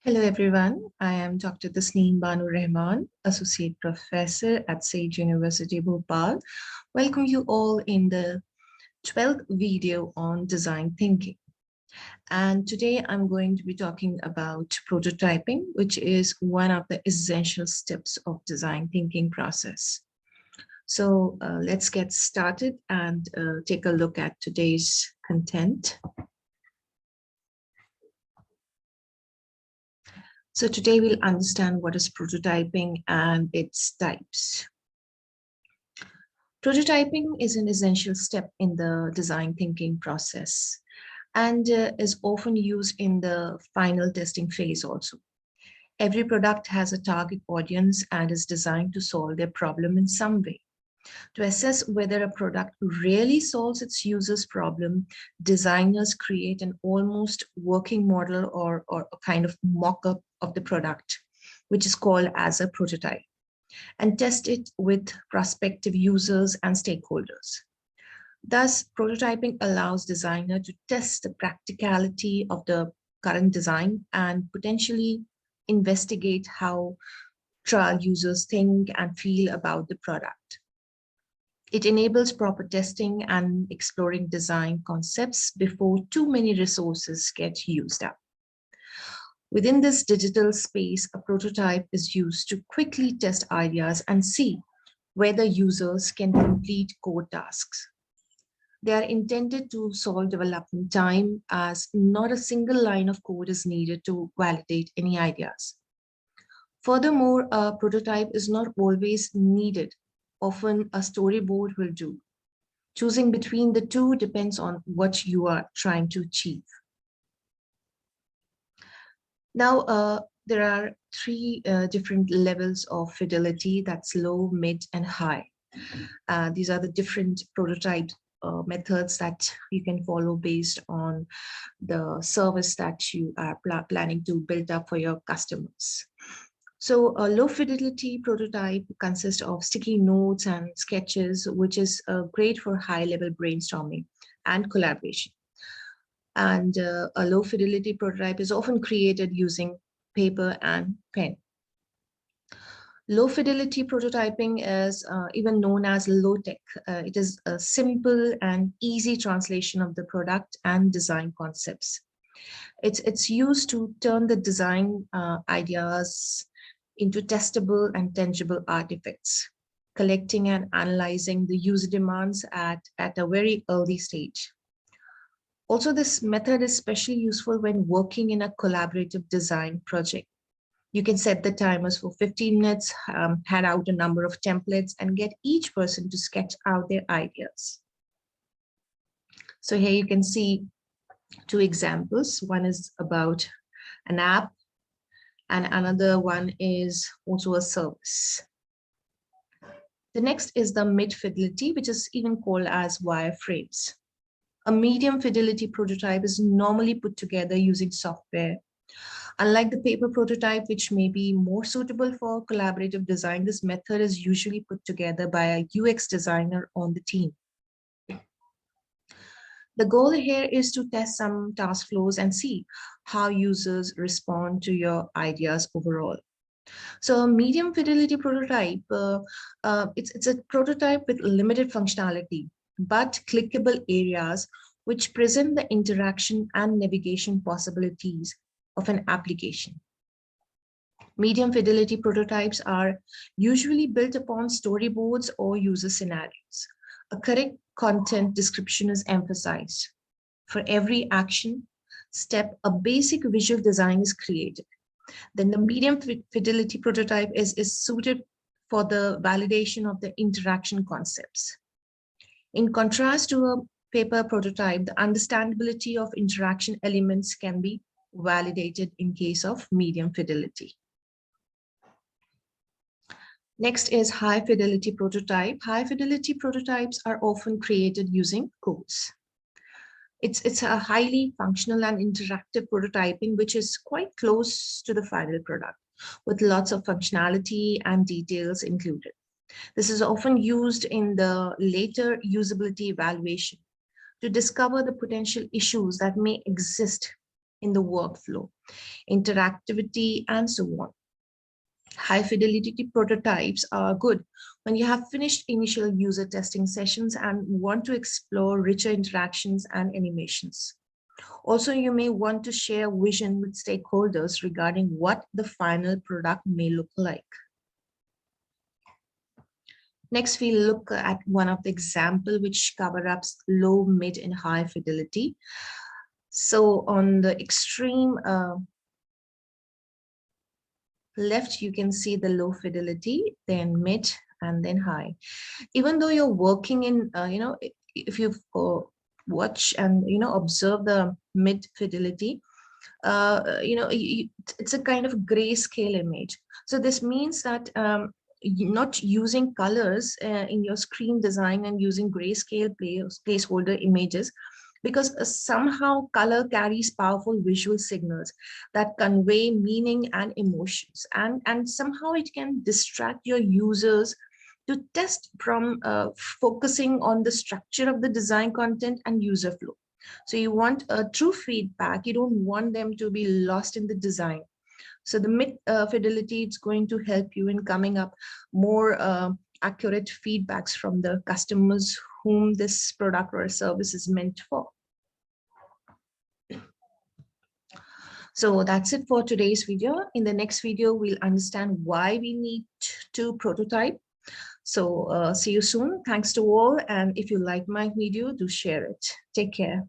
Hello everyone, I am Dr. Tasneem Bano Rehman, Associate Professor at Sage University, Bhopal. Welcome you all in the 12th video on design thinking. And today I'm going to be talking about prototyping, which is one of the essential steps of design thinking process. So let's get started and take a look at today's content. So today we'll understand what is prototyping and its types. Prototyping is an essential step in the design thinking process and is often used in the final testing phase also. Every product has a target audience and is designed to solve their problem in some way. To assess whether a product really solves its user's problem, designers create an almost working model or a kind of mock-up of the product, which is called as a prototype, and test it with prospective users and stakeholders. Thus, prototyping allows designer to test the practicality of the current design and potentially investigate how trial users think and feel about the product. It enables proper testing and exploring design concepts before too many resources get used up. Within this digital space, a prototype is used to quickly test ideas and see whether users can complete code tasks. They are intended to solve development time, as not a single line of code is needed to validate any ideas. Furthermore, a prototype is not always needed. Often a storyboard will do. Choosing between the two depends on what you are trying to achieve. Now, there are three different levels of fidelity. That's low, mid, and high. These are the different prototype methods that you can follow based on the service that you are planning to build up for your customers. So a low fidelity prototype consists of sticky notes and sketches, which is great for high level brainstorming and collaboration. And a low fidelity prototype is often created using paper and pen. Low fidelity prototyping is even known as low tech. It is a simple and easy translation of the product and design concepts. It's used to turn the design ideas into testable and tangible artifacts, collecting and analyzing the user demands at a very early stage. Also, this method is especially useful when working in a collaborative design project. You can set the timers for 15 minutes, hand out a number of templates, and get each person to sketch out their ideas. So here you can see two examples. One is about an app, and another one is also a service. The next is the mid fidelity, which is even called as wireframes. A medium fidelity prototype is normally put together using software. Unlike the paper prototype, which may be more suitable for collaborative design, this method is usually put together by a UX designer on the team. The goal here is to test some task flows and see how users respond to your ideas overall. So a medium fidelity prototype, it's a prototype with limited functionality, but clickable areas which present the interaction and navigation possibilities of an application. Medium fidelity prototypes are usually built upon storyboards or user scenarios. A correct content description is emphasized. For every action step, a basic visual design is created. Then the medium fidelity prototype is suited for the validation of the interaction concepts. In contrast to a paper prototype, the understandability of interaction elements can be validated in case of medium fidelity. Next is high fidelity prototype. High fidelity prototypes are often created using codes. It's a highly functional and interactive prototyping, which is quite close to the final product, with lots of functionality and details included. This is often used in the later usability evaluation to discover the potential issues that may exist in the workflow, interactivity, and so on. High fidelity prototypes are good when you have finished initial user testing sessions and want to explore richer interactions and animations. Also, you may want to share vision with stakeholders regarding what the final product may look like. Next, we look at one of the examples which cover up low, mid, and high fidelity. So on the extreme left, you can see the low fidelity, then mid, and then high. Even though you're working in, if you watch and, observe the mid fidelity, it's a kind of grayscale image. So this means that you're not using colors in your screen design and using grayscale placeholder images, because somehow color carries powerful visual signals that convey meaning and emotions, and somehow it can distract your users to test from focusing on the structure of the design content and user flow. So you want a true feedback. You don't want them to be lost in the design. So the mid fidelity, it's going to help you in coming up more accurate feedbacks from the customers whom this product or service is meant for. So that's it for today's video. In the next video, we'll understand why we need to prototype. So see you soon. Thanks to all. And if you like my video, do share it. Take care.